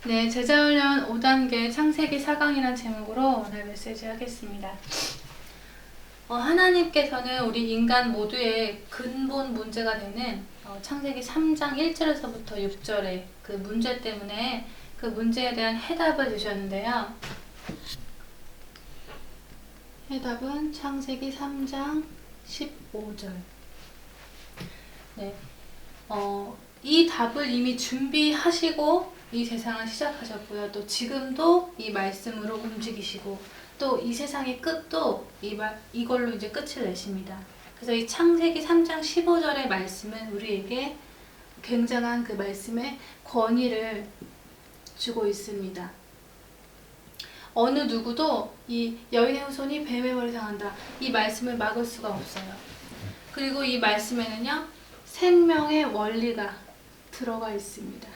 네, 제자훈련 5단계 창세기 4강이라는 제목으로 오늘 메시지 하겠습니다. 하나님께서는 우리 인간 모두의 근본 문제가 되는 창세기 3장 1절에서부터 6절의 그 문제 때문에 그 문제에 대한 해답을 주셨는데요. 해답은 창세기 3장 15절. 네, 이 답을 이미 준비하시고 이 세상을 시작하셨고요. 또 지금도 이 말씀으로 움직이시고 또 이 세상의 끝도 이걸로 이제 끝을 내십니다. 그래서 이 창세기 3장 15절의 말씀은 우리에게 굉장한 그 말씀의 권위를 주고 있습니다. 어느 누구도 이 여인의 후손이 뱀의 머리를 상한다, 이 말씀을 막을 수가 없어요. 그리고 이 말씀에는요, 생명의 원리가 들어가 있습니다.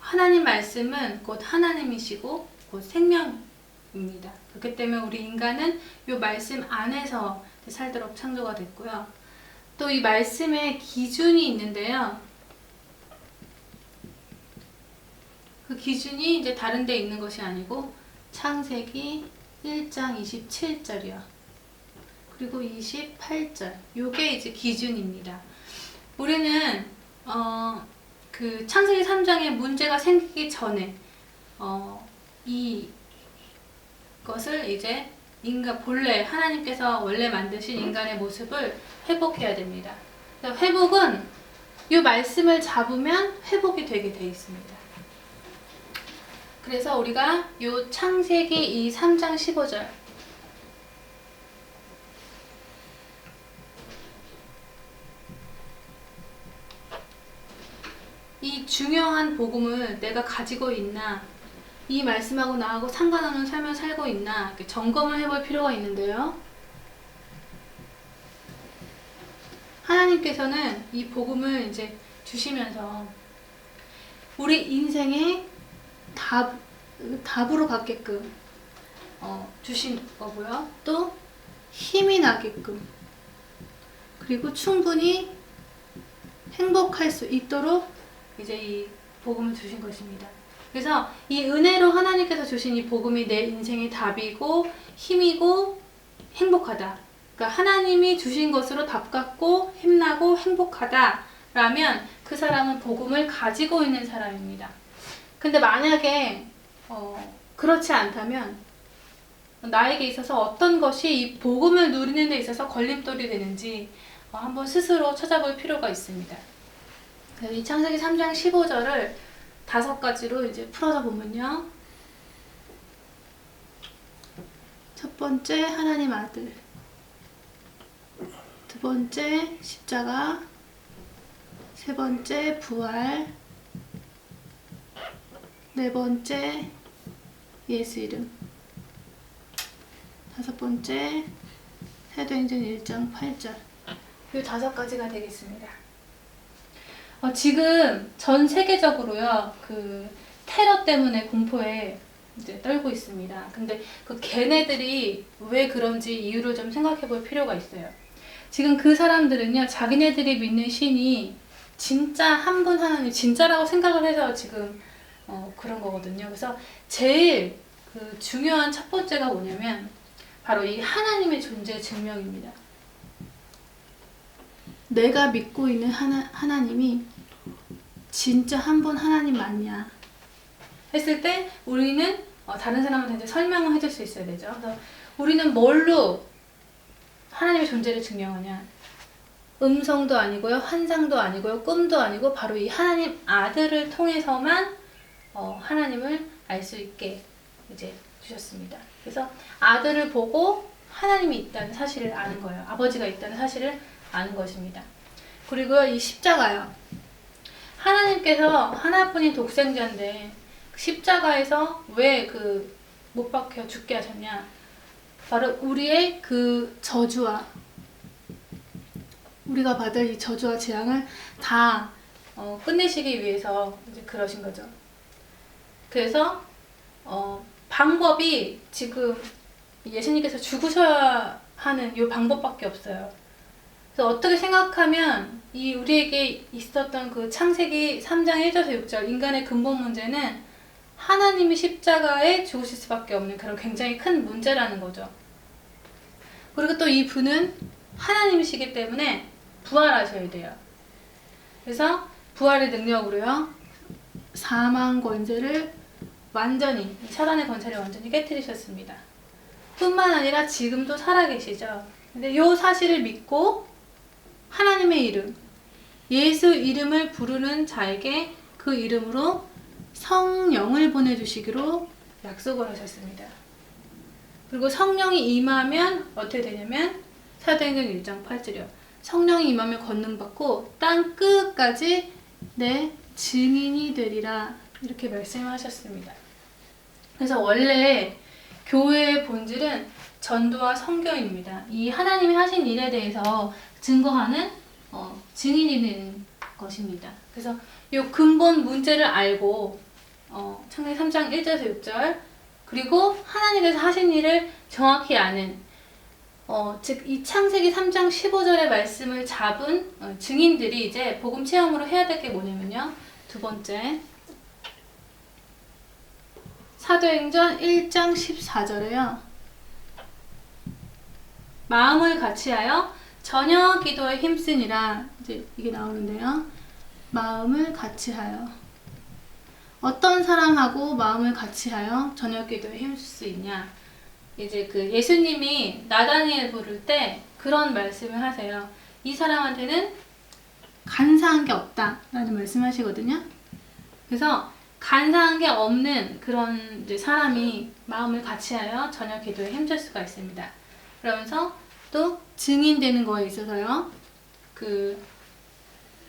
하나님 말씀은 곧 하나님이시고 곧 생명입니다. 그렇기 때문에 우리 인간은 이 말씀 안에서 살도록 창조가 됐고요. 또 이 말씀에 기준이 있는데요. 그 기준이 이제 다른 데 있는 것이 아니고 창세기 1장 27절이요. 그리고 28절. 요게 이제 기준입니다. 우리는 그 창세기 3장에 문제가 생기기 전에 이것을 이제 인간 본래 하나님께서 원래 만드신 인간의 모습을 회복해야 됩니다. 회복은 이 말씀을 잡으면 회복이 되게 돼 있습니다. 그래서 우리가 이 창세기 이 3장 15절 이 중요한 복음을 내가 가지고 있나, 이 말씀하고 나하고 상관없는 삶을 살고 있나 이렇게 점검을 해볼 필요가 있는데요. 하나님께서는 이 복음을 이제 주시면서 우리 인생의 답으로 갖게끔 주신 거고요. 또 힘이 나게끔, 그리고 충분히 행복할 수 있도록 이제 이 복음을 주신 것입니다. 그래서 이 은혜로 하나님께서 주신 이 복음이 내 인생의 답이고 힘이고 행복하다. 그러니까 하나님이 주신 것으로 답 같고 힘나고 행복하다라면 그 사람은 복음을 가지고 있는 사람입니다. 근데 만약에 그렇지 않다면 나에게 있어서 어떤 것이 이 복음을 누리는 데 있어서 걸림돌이 되는지 한번 스스로 찾아볼 필요가 있습니다. 이 창세기 3장 15절을 5가지로 이제 풀어서 보면요. 첫 번째, 하나님 아들. 두 번째, 십자가. 세 번째, 부활. 네 번째, 예수 이름. 5번째, 사도행전 1장 8절. 이 5가지가 되겠습니다. 지금 전 세계적으로요, 그 테러 때문에 공포에 이제 떨고 있습니다. 근데 그 걔네들이 왜 그런지 이유를 좀 생각해 볼 필요가 있어요. 지금 그 사람들은요, 자기네들이 믿는 신이 진짜 한 분 하나님, 진짜라고 생각을 해서 지금 그런 거거든요. 그래서 제일 그 중요한 첫 번째가 뭐냐면 바로 이 하나님의 존재 증명입니다. 내가 믿고 있는 하나님이 진짜 한 분 하나님 맞냐 했을 때 우리는 다른 사람한테 이제 설명을 해줄 수 있어야 되죠. 그래서 우리는 뭘로 하나님의 존재를 증명하냐? 음성도 아니고요, 환상도 아니고요, 꿈도 아니고 바로 이 하나님 아들을 통해서만 하나님을 알 수 있게 이제 주셨습니다. 그래서 아들을 보고 하나님이 있다는 사실을 아는 거예요. 아버지가 있다는 사실을 아는 것입니다. 그리고 이 십자가요. 하나님께서 하나뿐인 독생자인데 십자가에서 왜 그 못 박혀 죽게 하셨냐? 바로 우리의 그 저주와 우리가 받을 이 저주와 재앙을 다 끝내시기 위해서 이제 그러신 거죠. 그래서 방법이 지금 예수님께서 죽으셔야 하는 이 방법밖에 없어요. 그래서 어떻게 생각하면 이 우리에게 있었던 그 창세기 3장 1절에서 6절 인간의 근본 문제는 하나님이 십자가에 죽으실 수밖에 없는 그런 굉장히 큰 문제라는 거죠. 그리고 또 이 분은 하나님이시기 때문에 부활하셔야 돼요. 그래서 부활의 능력으로요, 사망 권세를 완전히, 사단의 권세를 완전히 깨뜨리셨습니다. 뿐만 아니라 지금도 살아계시죠. 근데 이 사실을 믿고 하나님의 이름, 예수 이름을 부르는 자에게 그 이름으로 성령을 보내주시기로 약속을 하셨습니다. 그리고 성령이 임하면 어떻게 되냐면 사도행전 1장 8절이요. 성령이 임하면 권능받고 땅 끝까지 내 증인이 되리라, 이렇게 말씀하셨습니다. 그래서 원래 교회의 본질은 전도와 선교입니다. 이 하나님이 하신 일에 대해서 증거하는 증인이 되는 것입니다. 그래서 이 근본 문제를 알고 창세기 3장 1절에서 6절, 그리고 하나님께서 하신 일을 정확히 아는 즉 이 창세기 3장 15절의 말씀을 잡은 증인들이 이제 복음 체험으로 해야 될 게 뭐냐면요, 두 번째, 사도행전 1장 14절에요. 마음을 같이하여 저녁 기도에 힘쓰니라, 이제 이게 나오는데요. 마음을 같이하여, 어떤 사람하고 마음을 같이하여 저녁 기도에 힘쓸 수 있냐? 이제 그 예수님이 나다니엘 부를 때 그런 말씀을 하세요. 이 사람한테는 간사한 게 없다 라는 말씀하시거든요. 그래서 간사한 게 없는 그런 이제 사람이 마음을 같이하여 저녁 기도에 힘쓸 수가 있습니다. 그러면서 또 증인되는 거에 있어서요,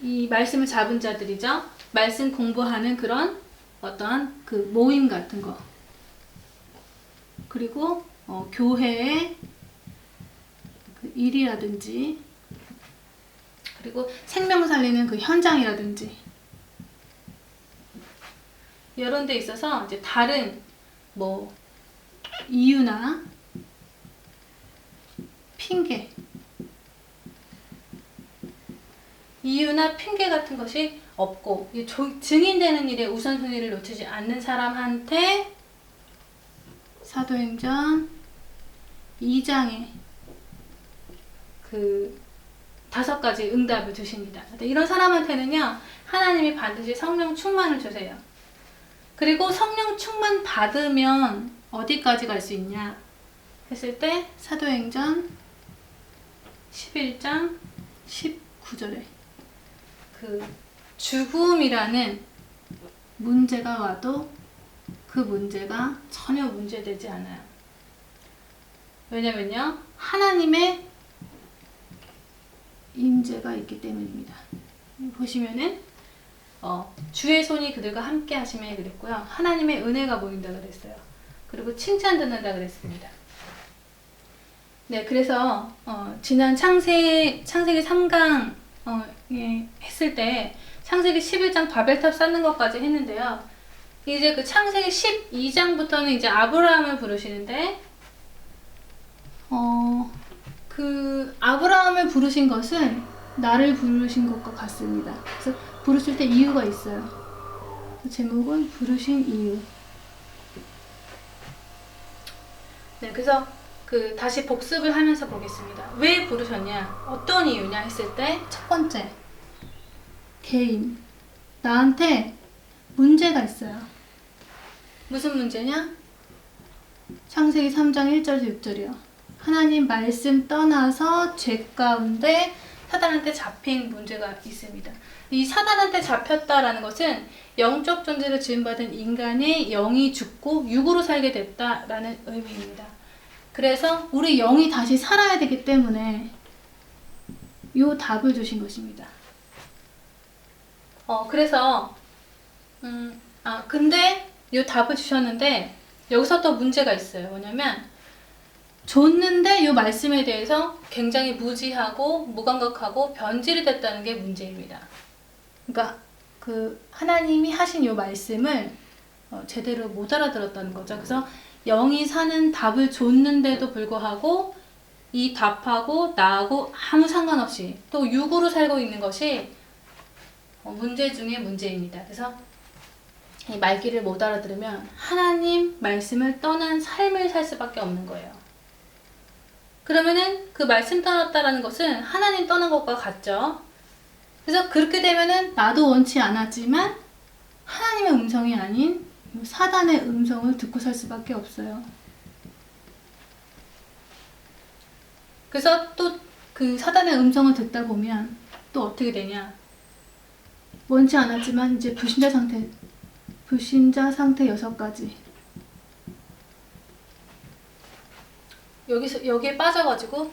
이 말씀을 잡은 자들이죠. 말씀 공부하는 그런 어떠한 그 모임 같은 거, 그리고 교회의 그 일이라든지, 그리고 생명 살리는 그 현장이라든지, 이런 데 있어서 이제 다른 뭐 이유나 핑계, 이유나 핑계 같은 것이 없고 증인되는 일에 우선순위를 놓치지 않는 사람한테 사도행전 2장에 그 5가지 응답을 주십니다. 이런 사람한테는요, 하나님이 반드시 성령 충만을 주세요. 그리고 성령 충만 받으면 어디까지 갈 수 있냐 했을 때 사도행전 11장 19절에 그 죽음이라는 문제가 와도 그 문제가 전혀 문제되지 않아요. 왜냐면요, 하나님의 임재가 있기 때문입니다. 보시면은 주의 손이 그들과 함께 하심에 그랬고요, 하나님의 은혜가 보인다 그랬어요. 그리고 칭찬 듣는다 그랬습니다. 네, 그래서 지난 창세기 3강 했을 때 창세기 11장 바벨탑 쌓는 것까지 했는데요. 이제 그 창세기 12장부터는 이제 아브라함을 부르시는데, 그 아브라함을 부르신 것은 나를 부르신 것과 같습니다. 그래서 부르실 때 이유가 있어요. 제목은 부르신 이유. 네, 그래서 다시 복습을 하면서 보겠습니다. 왜 부르셨냐? 어떤 이유냐 했을 때, 첫 번째, 개인. 나한테 문제가 있어요. 무슨 문제냐? 창세기 3장 1절에서 6절이요. 하나님 말씀 떠나서 죄 가운데 사단한테 잡힌 문제가 있습니다. 이 사단한테 잡혔다라는 것은 영적 존재로 지음받은 인간의 영이 죽고 육으로 살게 됐다라는 의미입니다. 그래서 우리 영이 다시 살아야 되기 때문에 요 답을 주신 것입니다. 그래서 근데 요 답을 주셨는데 여기서 또 문제가 있어요. 뭐냐면 줬는데 요 말씀에 대해서 굉장히 무지하고 무감각하고 변질이 됐다는 게 문제입니다. 그러니까 그 하나님이 하신 요 말씀을 제대로 못 알아들었다는 거죠. 그래서 영이 사는 답을 줬는데도 불구하고 이 답하고 나하고 아무 상관없이 또 육으로 살고 있는 것이 문제 중에 문제입니다. 그래서 이 말귀를 못 알아들으면 하나님 말씀을 떠난 삶을 살 수밖에 없는 거예요. 그러면은 그 말씀 떠났다라는 것은 하나님 떠난 것과 같죠. 그래서 그렇게 되면은 나도 원치 않았지만 하나님의 음성이 아닌 사단의 음성을 듣고 살 수밖에 없어요. 그래서 또 그 사단의 음성을 듣다 보면 또 어떻게 되냐. 원치 않았지만 이제 불신자 상태 6가지. 여기에 빠져가지고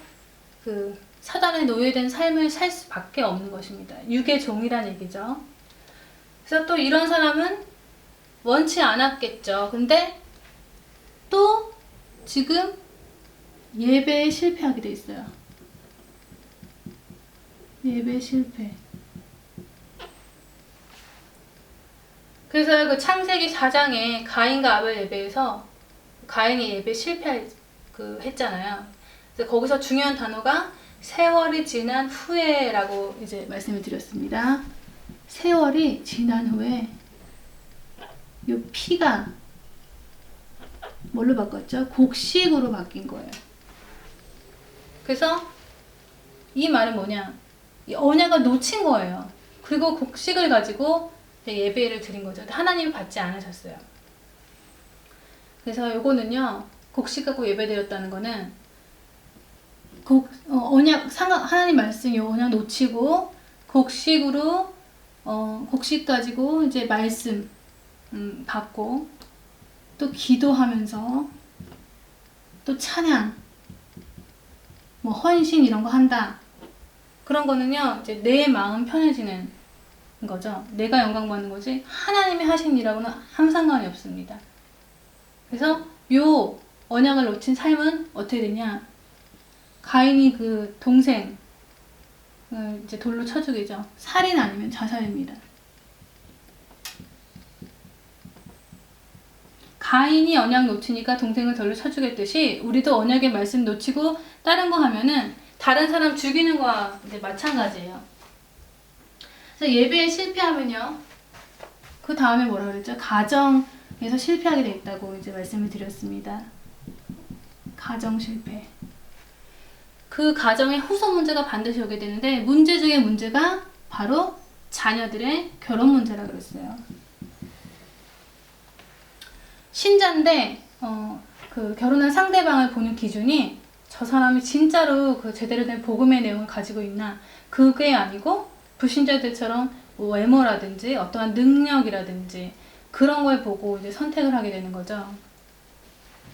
그 사단에 노예된 삶을 살 수밖에 없는 것입니다. 육의 종이란 얘기죠. 그래서 또 이런 사람은 원치 않았겠죠. 근데 또 지금 예배에 실패하게 돼 있어요. 예배 실패. 그래서 그 창세기 4장에 가인과 아벨 예배에서 가인이 예배 했잖아요. 그래서 거기서 중요한 단어가 세월이 지난 후에라고 이제 말씀을 드렸습니다. 세월이 지난 후에 이 피가 뭘로 바꿨죠? 곡식으로 바뀐 거예요. 그래서 이 말은 뭐냐? 이 언약을 놓친 거예요. 그리고 곡식을 가지고 예배를 드린 거죠. 하나님이 받지 않으셨어요. 그래서 요거는요, 곡식 갖고 예배 드렸다는 거는 하나님 말씀 요 언약 놓치고 곡식으로 곡식 가지고 이제 말씀 받고 또 기도하면서 또 찬양 뭐 헌신 이런 거 한다. 그런 거는요, 이제 내 마음 편해지는 거죠. 내가 영광 받는 거지 하나님이 하신 일하고는 아무 상관이 없습니다. 그래서 요 언약을 놓친 삶은 어떻게 되냐? 가인이 그 동생 이제 돌로 쳐 죽이죠. 살인 아니면 자살입니다. 가인이 언약 놓치니까 동생을 돌로 쳐 죽였듯이 우리도 언약의 말씀 놓치고 다른 거 하면은 다른 사람 죽이는 거와 이제 마찬가지예요. 그래서 예배에 실패하면요, 그 다음에 뭐라 그랬죠? 가정에서 실패하게 돼 있다고 이제 말씀을 드렸습니다. 가정 실패. 그 가정의 후손 문제가 반드시 오게 되는데 문제 중에 문제가 바로 자녀들의 결혼 문제라 그랬어요. 신자인데 그 결혼한 상대방을 보는 기준이 저 사람이 진짜로 그 제대로 된 복음의 내용을 가지고 있나, 그게 아니고 불신자들처럼 외모라든지 어떠한 능력이라든지 그런 걸 보고 이제 선택을 하게 되는 거죠.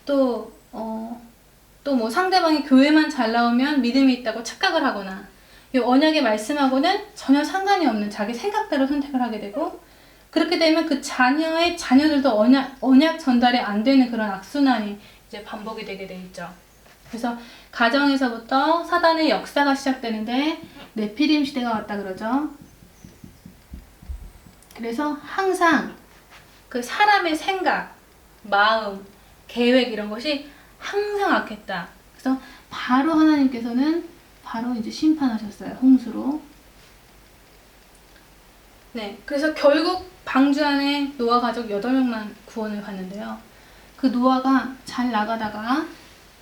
또 뭐 상대방이 교회만 잘 나오면 믿음이 있다고 착각을 하거나 이 언약의 말씀하고는 전혀 상관이 없는 자기 생각대로 선택을 하게 되고, 그렇게 되면 그 자녀들도 언약 전달이 안 되는 그런 악순환이 이제 반복이 되게 돼 있죠. 그래서 가정에서부터 사단의 역사가 시작되는데 네피림 시대가 왔다 그러죠. 그래서 항상 그 사람의 생각, 마음, 계획 이런 것이 항상 악했다. 그래서 바로 하나님께서는 바로 이제 심판하셨어요. 홍수로. 네, 그래서 결국 방주 안에 노아 가족 8명만 구원을 받는데요. 그 노아가 잘 나가다가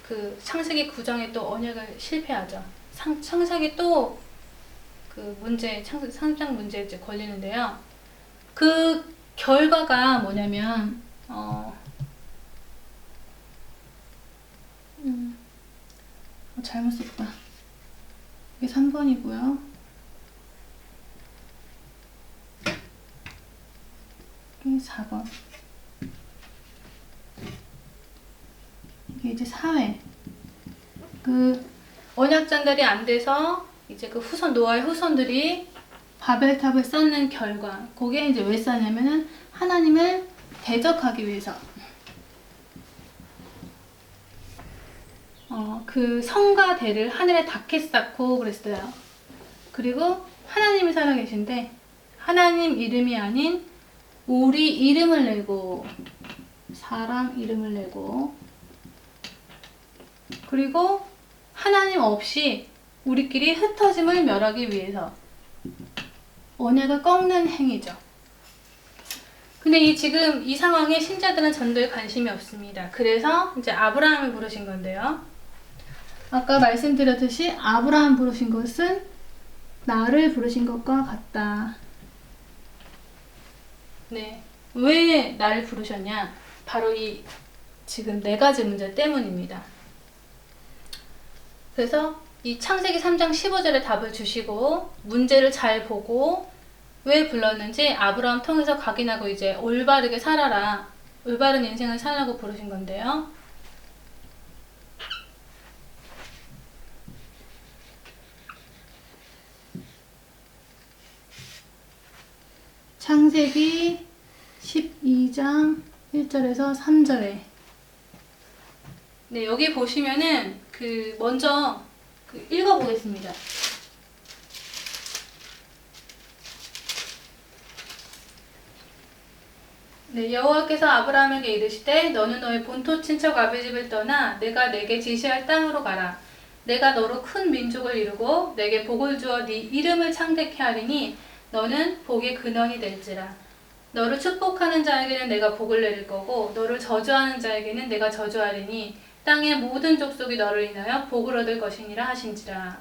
그 창세기 9장에 또 언약을 실패하죠. 창세기 또 그 문제, 창세기 3장 문제에 이제 걸리는데요. 그 결과가 뭐냐면 잘못 썼다. 이게 3번이고요. 이게 4번. 이게 이제 사회. 그 언약 전달이 안 돼서 이제 그 노아의 후손들이 바벨탑을 쌓는 결과, 그게 이제 왜 쌓냐면은 하나님을 대적하기 위해서. 그 성과 대를 하늘에 닿게 쌓고 그랬어요. 그리고 하나님이 살아계신데 하나님 이름이 아닌 우리 이름을 내고, 사람 이름을 내고, 그리고 하나님 없이 우리끼리 흩어짐을 멸하기 위해서 언약을 꺾는 행위죠. 근데 지금 이 상황에 신자들은 전도에 관심이 없습니다. 그래서 이제 아브라함을 부르신 건데요. 아까 말씀드렸듯이 아브라함 부르신 것은 나를 부르신 것과 같다. 네. 왜 나를 부르셨냐? 바로 지금 4가지 문제 때문입니다. 그래서 이 창세기 3장 15절에 답을 주시고 문제를 잘 보고 왜 불렀는지 아브라함 통해서 각인하고 이제 올바르게 살아라. 올바른 인생을 살라고 부르신 건데요. 창세기 12장 1절에서 3절에 네, 여기 보시면은 먼저 읽어보겠습니다. 네, 여호와께서 아브라함에게 이르시되 너는 너의 본토 친척 아비집을 떠나 내가 내게 지시할 땅으로 가라. 내가 너로 큰 민족을 이루고 내게 복을 주어 네 이름을 창대케 하리니 너는 복의 근원이 될지라. 너를 축복하는 자에게는 내가 복을 내릴 거고 너를 저주하는 자에게는 내가 저주하리니 땅의 모든 족속이 너를 인하여 복을 얻을 것이니라 하신지라.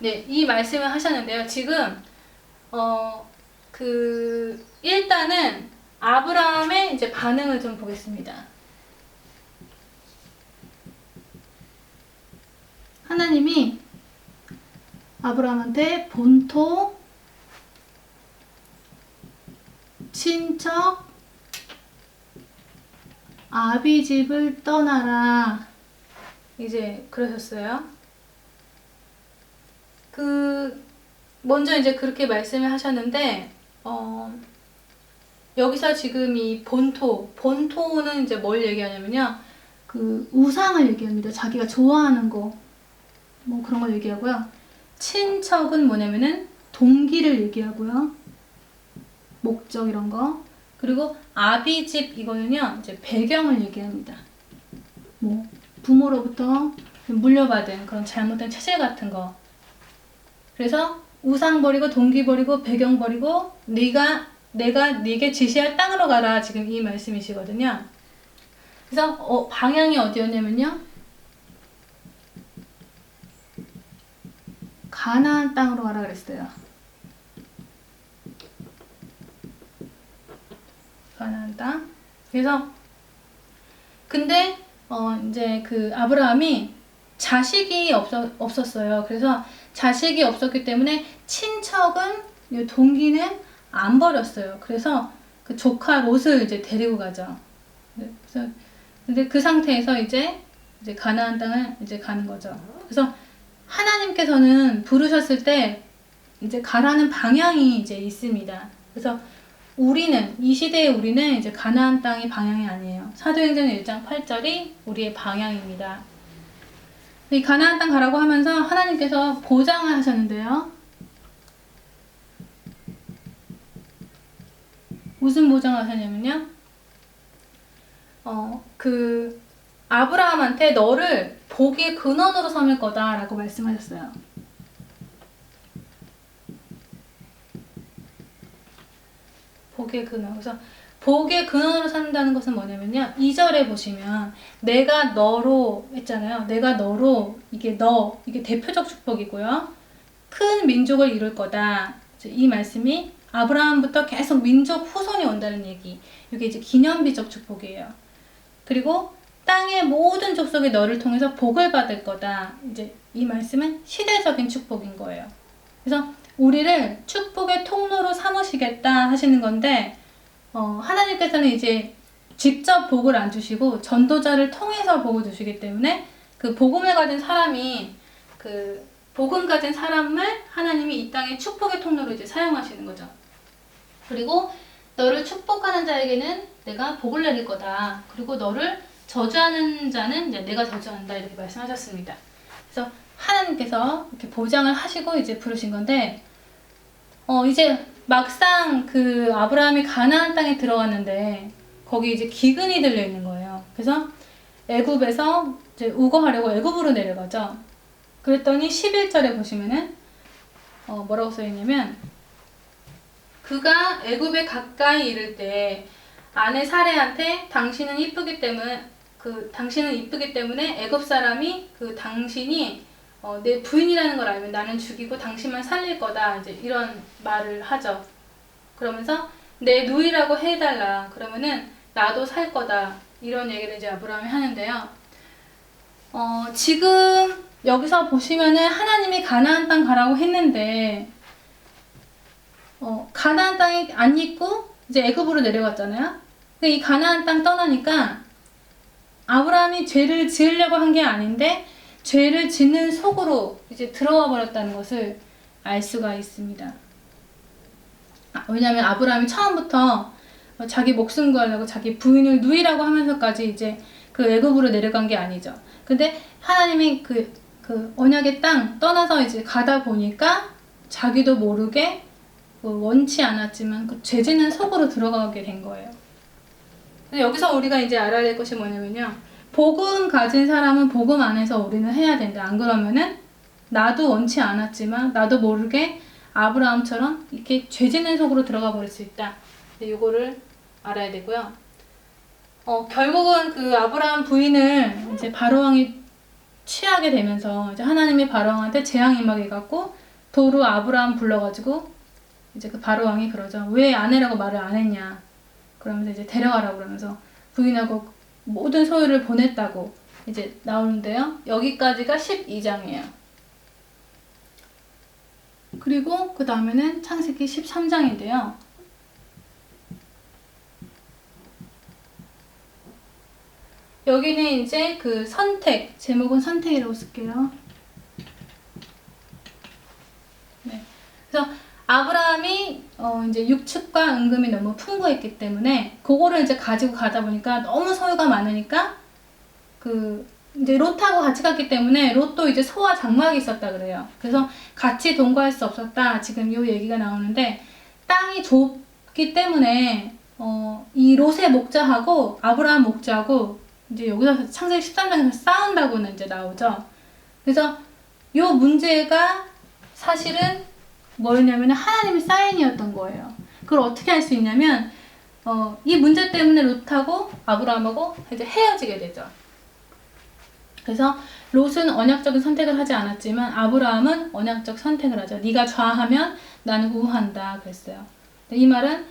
네, 이 말씀을 하셨는데요. 지금 일단은 아브라함의 이제 반응을 좀 보겠습니다. 하나님이 아브라함한테 본토, 친척, 아비집을 떠나라. 이제 그러셨어요. 먼저 이제 그렇게 말씀을 하셨는데, 여기서 지금 이 본토는 이제 뭘 얘기하냐면요. 우상을 얘기합니다. 자기가 좋아하는 거, 뭐 그런 걸 얘기하고요. 친척은 뭐냐면은 동기를 얘기하고요. 목적 이런 거. 그리고 아비집 이거는요. 이제 배경을 얘기합니다. 뭐 부모로부터 물려받은 그런 잘못된 체질 같은 거. 그래서 우상 버리고 동기 버리고 배경 버리고 내가 네게 지시할 땅으로 가라. 지금 이 말씀이시거든요. 그래서 방향이 어디였냐면요. 가나안 땅으로 가라 그랬어요. 가나안 땅. 그래서 근데 이제 아브라함이 자식이 없었어요. 그래서 자식이 없었기 때문에 친척은 동기는 안 버렸어요. 그래서 그 조카 롯을 이제 데리고 가죠. 그래서 근데 그 상태에서 이제 가나안 땅을 이제 가는 거죠. 그래서 하나님께서는 부르셨을 때 이제 가라는 방향이 이제 있습니다. 그래서 이 시대의 우리는 이제 가나안 땅이 방향이 아니에요. 사도행전 1장 8절이 우리의 방향입니다. 이 가나안 땅 가라고 하면서 하나님께서 보장을 하셨는데요. 무슨 보장을 하셨냐면요. 아브라함한테 너를 복의 근원으로 삼을 거다라고 말씀하셨어요. 복의 근원. 그래서 복의 근원으로 산다는 것은 뭐냐면요. 2절에 보시면 내가 너로 했잖아요. 내가 너로 이게 대표적 축복이고요. 큰 민족을 이룰 거다. 이 말씀이 아브라함부터 계속 민족 후손이 온다는 얘기. 이게 이제 기념비적 축복이에요. 그리고 땅의 모든 족속이 너를 통해서 복을 받을 거다. 이제 이 말씀은 시대적인 축복인 거예요. 그래서 우리를 축복의 통로로 삼으시겠다 하시는 건데, 하나님께서는 이제 직접 복을 안 주시고 전도자를 통해서 복을 주시기 때문에 그 복음을 가진 사람이 복음 가진 사람을 하나님이 이 땅의 축복의 통로로 이제 사용하시는 거죠. 그리고 너를 축복하는 자에게는 내가 복을 내릴 거다. 그리고 너를 저주하는 자는 이제 내가 저주한다. 이렇게 말씀하셨습니다. 그래서 하나님께서 이렇게 보장을 하시고 이제 부르신 건데, 이제 막상 아브라함이 가나안 땅에 들어갔는데 거기 이제 기근이 들려 있는 거예요. 그래서 애굽에서 이제 우거하려고 애굽으로 내려가죠. 그랬더니 11절에 보시면은 뭐라고 써있냐면 그가 애굽에 가까이 이를 때 아내 사레한테 당신은 이쁘기 때문에 애굽 사람이 당신이 내 부인이라는 걸 알면 나는 죽이고 당신만 살릴 거다, 이제 이런 말을 하죠. 그러면서 내 누이라고 해달라, 그러면은 나도 살 거다, 이런 얘기를 이제 아브라함이 하는데요. 지금 여기서 보시면은 하나님이 가나안 땅 가라고 했는데 가나안 땅이 안 있고 이제 애굽으로 내려갔잖아요. 근데 이 가나안 땅 떠나니까 아브라함이 죄를 지으려고 한 게 아닌데 죄를 짓는 속으로 이제 들어와 버렸다는 것을 알 수가 있습니다. 왜냐하면 아브라함이 처음부터 자기 목숨 구하려고 자기 부인을 누이라고 하면서까지 이제 그 애굽으로 내려간 게 아니죠. 근데 하나님이 그 언약의 땅 떠나서 이제 가다 보니까 자기도 모르게 원치 않았지만 그 죄 짓는 속으로 들어가게 된 거예요. 근데 여기서 우리가 이제 알아야 될 것이 뭐냐면요. 복음 가진 사람은 복음 안에서 우리는 해야 된다. 안 그러면은 나도 원치 않았지만 나도 모르게 아브라함처럼 이렇게 죄 짓는 속으로 들어가 버릴 수 있다. 이거를 알아야 되고요. 결국은 그 아브라함 부인을 이제 바로왕이 취하게 되면서 이제 하나님이 바로왕한테 재앙이 임하게 갖고 도로 아브라함 불러가지고 이제 그 바로왕이 그러죠. 왜 아내라고 말을 안 했냐. 그러면서 이제 데려가라고 그러면서 부인하고 모든 소유를 보냈다고 이제 나오는데요. 여기까지가 12장이에요. 그리고 그 다음에는 창세기 13장인데요. 여기는 이제 그 선택, 제목은 선택이라고 쓸게요. 네. 그래서 아브라함이 이제 육축과 은금이 너무 풍부했기 때문에 그거를 이제 가지고 가다 보니까 너무 소유가 많으니까 이제 롯하고 같이 갔기 때문에 롯도 이제 소와 장막이 있었다 그래요. 그래서 같이 동거할 수 없었다. 지금 이 얘기가 나오는데 땅이 좁기 때문에 이 롯의 목자하고 아브라함 목자하고 이제 여기서 창세기 13장에서 싸운다고는 이제 나오죠. 그래서 이 문제가 사실은 뭐였냐면 하나님의 사인이었던 거예요. 그걸 어떻게 할 수 있냐면 이 문제 때문에 롯하고 아브라함하고 이제 헤어지게 되죠. 그래서 롯은 언약적인 선택을 하지 않았지만 아브라함은 언약적 선택을 하죠. 네가 좌하면 나는 우한다 그랬어요. 이 말은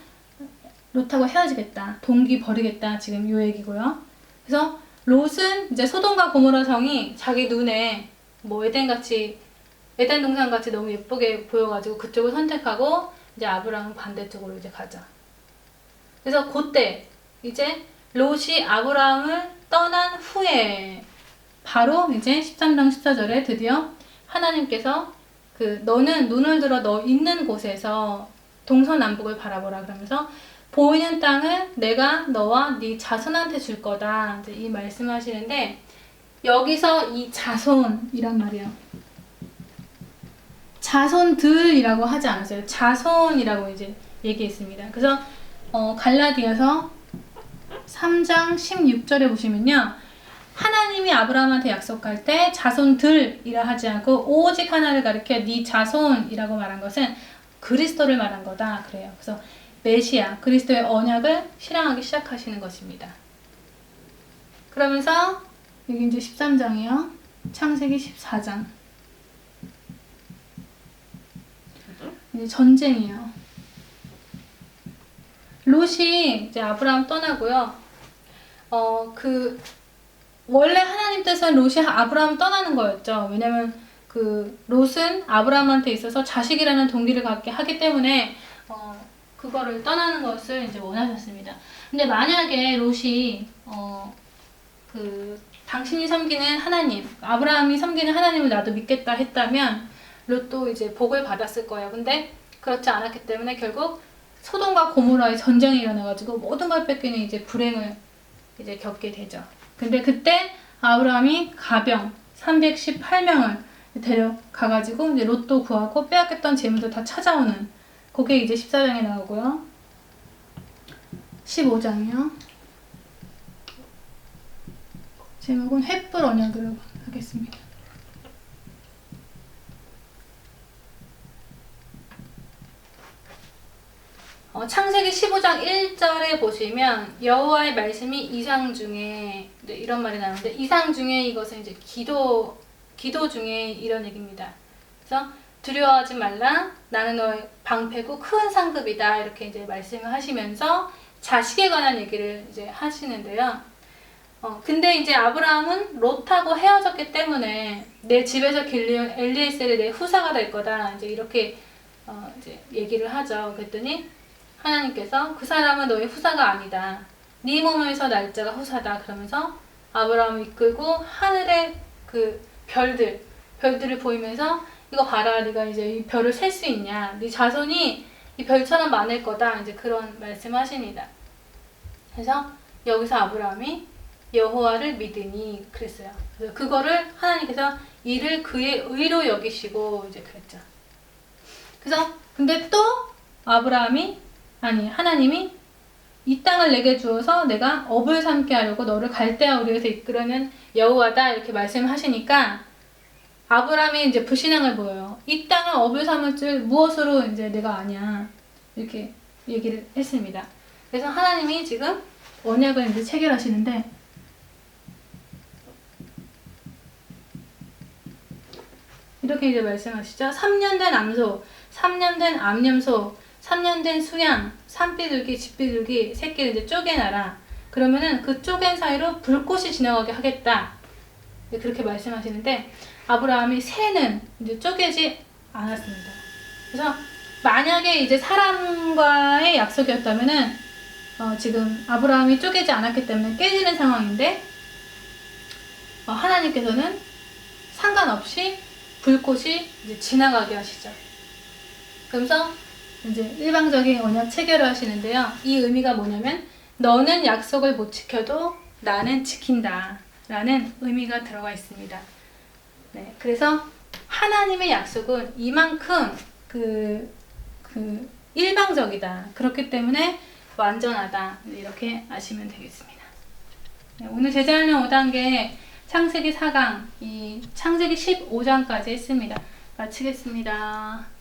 롯하고 헤어지겠다, 동기 버리겠다, 지금 이 얘기고요. 그래서 롯은 이제 소돔과 고모라 성이 자기 눈에 뭐 에덴 동산 같이 너무 예쁘게 보여가지고 그쪽을 선택하고 이제 아브라함은 반대쪽으로 이제 가죠. 그래서 그때 이제 롯이 아브라함을 떠난 후에 바로 이제 13장 14절에 드디어 하나님께서 너는 눈을 들어 너 있는 곳에서 동서남북을 바라보라 그러면서 보이는 땅을 내가 너와 네 자손한테 줄 거다, 이제 이 말씀하시는데 여기서 이 자손이란 말이에요. 자손들이라고 하지 않았어요. 자손이라고 이제 얘기했습니다. 그래서 갈라디아서 3장 16절에 보시면요. 하나님이 아브라함한테 약속할 때 자손들이라 하지 않고 오직 하나를 가리켜 네 자손이라고 말한 것은 그리스도를 말한 거다 그래요. 그래서 메시아, 그리스도의 언약을 실행하기 시작하시는 것입니다. 그러면서 여기 이제 13장이요. 창세기 14장. 이제 전쟁이에요. 롯이 이제 아브라함 떠나고요. 원래 하나님 뜻은 롯이 아브라함 떠나는 거였죠. 왜냐면 롯은 아브라함한테 있어서 자식이라는 동기를 갖게 하기 때문에 그거를 떠나는 것을 이제 원하셨습니다. 근데 만약에 롯이 당신이 섬기는 하나님, 아브라함이 섬기는 하나님을 나도 믿겠다 했다면 롯도 이제 복을 받았을 거예요. 근데 그렇지 않았기 때문에 결국 소돔과 고모라의 전쟁이 일어나가지고 모든 걸 뺏기는 이제 불행을 이제 겪게 되죠. 근데 그때 아브라함이 가병 318명을 데려가가지고 이제 롯도 구하고 빼앗겼던 재물도 다 찾아오는, 그게 이제 14장에 나오고요. 15장이요. 제목은 횃불 언약이라고 하겠습니다. 창세기 15장 1절에 보시면 여호와의 말씀이 이상 중에 이런 말이 나오는데, 이상 중에 이것은 이제 기도 중에 이런 얘기입니다. 그래서 두려워하지 말라, 나는 너의 방패고 큰 상급이다, 이렇게 이제 말씀을 하시면서 자식에 관한 얘기를 이제 하시는데요. 근데 이제 아브라함은 롯하고 헤어졌기 때문에 내 집에서 길리온 엘리에셀이 내 후사가 될 거다, 이제 이렇게 이제 얘기를 하죠. 그랬더니 하나님께서 그 사람은 너의 후사가 아니다, 네 몸에서 날짜가 후사다, 그러면서 아브라함을 이끌고 하늘의 그 별들을 보이면서 이거 봐라, 네가 이제 이 별을 셀 수 있냐, 네 자손이 이 별처럼 많을 거다, 이제 그런 말씀하십니다. 그래서 여기서 아브라함이 여호와를 믿으니 그랬어요. 그래서 그거를 하나님께서 이를 그의 의로 여기시고 이제 그랬죠. 그래서 근데 또 하나님이 이 땅을 내게 주어서 내가 업을 삼게 하려고 너를 갈대아 우리에서 이끌어낸 여호와다, 이렇게 말씀하시니까 아브라함이 이제 불신앙을 보여요. 이 땅을 업을 삼을 줄 무엇으로 이제 내가 아냐, 이렇게 얘기를 했습니다. 그래서 하나님이 지금 언약을 이제 체결하시는데, 이렇게 이제 말씀하시죠. 3년 된 암소, 3년 된 암염소, 3년 된 수양, 산비둘기, 집비둘기 새끼를 이제 쪼개놔라. 그러면은 그 쪼갠 사이로 불꽃이 지나가게 하겠다, 그렇게 말씀하시는데, 아브라함이 새는 이제 쪼개지 않았습니다. 그래서 만약에 이제 사람과의 약속이었다면은 지금 아브라함이 쪼개지 않았기 때문에 깨지는 상황인데, 하나님께서는 상관없이 불꽃이 이제 지나가게 하시죠. 그러면서 이제 일방적인 언약 체결을 하시는데요. 이 의미가 뭐냐면, 너는 약속을 못 지켜도 나는 지킨다 라는 의미가 들어가 있습니다. 네, 그래서 하나님의 약속은 이만큼 일방적이다, 그렇기 때문에 완전하다, 이렇게 아시면 되겠습니다. 네, 오늘 제자훈련 5단계 창세기 4강, 이 창세기 15장까지 했습니다. 마치겠습니다.